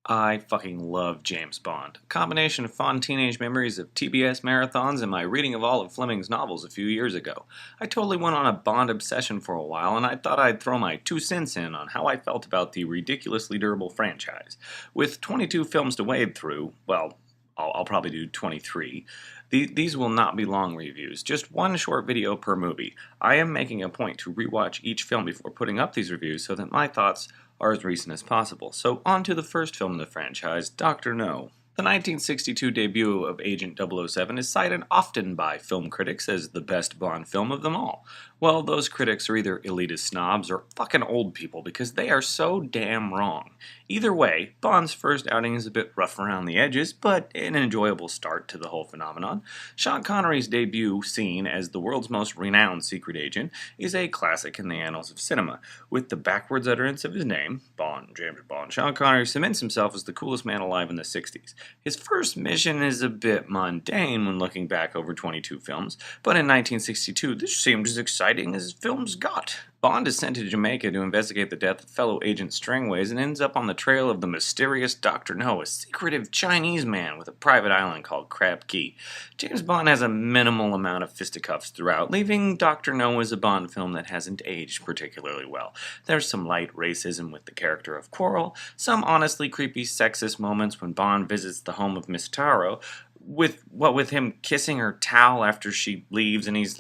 I fucking love James Bond. A combination of fond teenage memories of TBS marathons and my reading of all of Fleming's novels a few years ago. I totally went on a Bond obsession for a while, and I thought I'd throw my 2 cents in on how I felt about the ridiculously durable franchise. With 22 films to wade through, well, I'll probably do 23. These will not be long reviews, just one short video per movie. I am making a point to rewatch each film before putting up these reviews so that my thoughts are as recent as possible. So on to the first film in the franchise, Dr. No. The 1962 debut of Agent 007 is cited often by film critics as the best Bond film of them all. Well, those critics are either elitist snobs or fucking old people because they are so damn wrong. Either way, Bond's first outing is a bit rough around the edges, but an enjoyable start to the whole phenomenon. Sean Connery's debut scene as the world's most renowned secret agent is a classic in the annals of cinema. With the backwards utterance of his name, Bond, James Bond, Sean Connery cements himself as the coolest man alive in the 60s. His first mission is a bit mundane when looking back over 22 films, but in 1962 this seemed as exciting as films got. Bond is sent to Jamaica to investigate the death of fellow agent Strangways and ends up on the trail of the mysterious Dr. No, a secretive Chinese man with a private island called Crab Key. James Bond has a minimal amount of fisticuffs throughout, leaving Dr. No as a Bond film that hasn't aged particularly well. There's some light racism with the character of Quarrel, some honestly creepy sexist moments when Bond visits the home of Miss Taro, with him kissing her towel after she leaves, and he's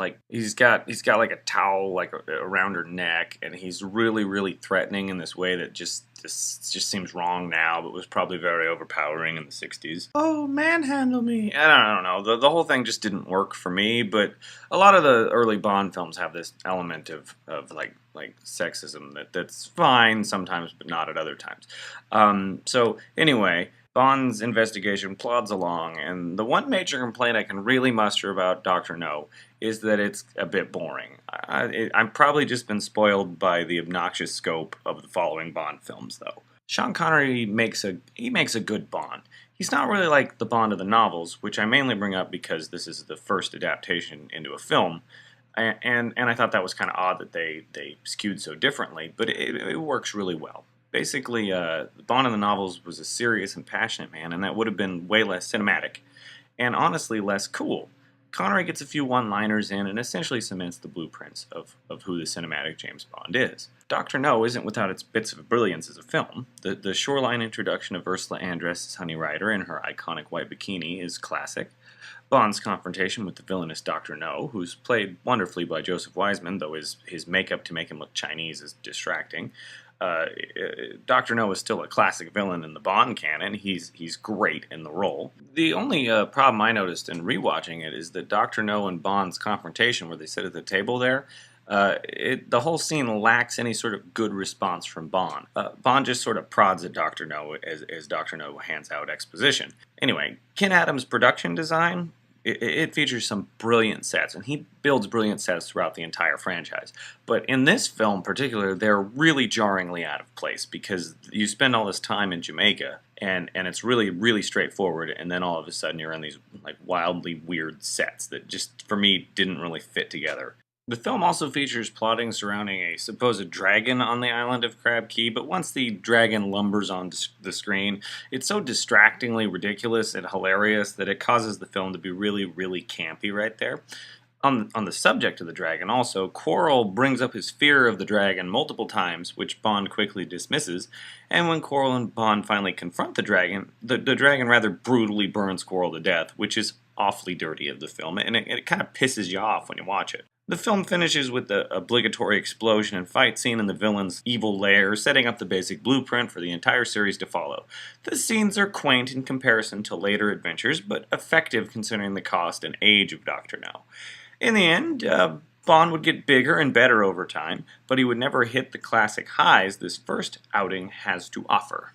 got like a towel like around her neck, and he's really threatening in this way that just seems wrong now, but was probably very overpowering in the 60s. Oh, manhandle me. I don't know. The whole thing just didn't work for me, but a lot of the early Bond films have this element of like sexism that's fine sometimes, but not at other times. So anyway, Bond's investigation plods along, and the one major complaint I can really muster about Dr. No is that it's a bit boring. I've probably just been spoiled by the obnoxious scope of the following Bond films, though. Sean Connery makes a good Bond. He's not really like the Bond of the novels, which I mainly bring up because this is the first adaptation into a film, and I thought that was kind of odd that they skewed so differently, but it works really well. Basically, Bond in the novels was a serious and passionate man, and that would have been way less cinematic, and honestly less cool. Connery gets a few one-liners in and essentially cements the blueprints of who the cinematic James Bond is. Dr. No isn't without its bits of brilliance as a film. The shoreline introduction of Ursula Andress as Honey Rider in her iconic white bikini is classic. Bond's confrontation with the villainous Dr. No, who's played wonderfully by Joseph Wiseman, though his makeup to make him look Chinese is distracting. Dr. No is still a classic villain in the Bond canon. He's great in the role. The only problem I noticed in rewatching it is that Dr. No and Bond's confrontation, where they sit at the table there, the whole scene lacks any sort of good response from Bond. Bond just sort of prods at Dr. No as Dr. No hands out exposition. Anyway, Ken Adams' production design, it features some brilliant sets, and he builds brilliant sets throughout the entire franchise. But in this film in particular, they're really jarringly out of place because you spend all this time in Jamaica, and it's really straightforward, and then all of a sudden you're in these like wildly weird sets that just, for me, didn't really fit together. The film also features plotting surrounding a supposed dragon on the island of Crab Key, but once the dragon lumbers on the screen, it's so distractingly ridiculous and hilarious that it causes the film to be really campy right there. On the subject of the dragon also, Quarrel brings up his fear of the dragon multiple times, which Bond quickly dismisses, and when Quarrel and Bond finally confront the dragon rather brutally burns Quarrel to death, which is awfully dirty of the film, and it kind of pisses you off when you watch it. The film finishes with the obligatory explosion and fight scene in the villain's evil lair, setting up the basic blueprint for the entire series to follow. The scenes are quaint in comparison to later adventures, but effective considering the cost and age of Dr. No. In the end, Bond would get bigger and better over time, but he would never hit the classic highs this first outing has to offer.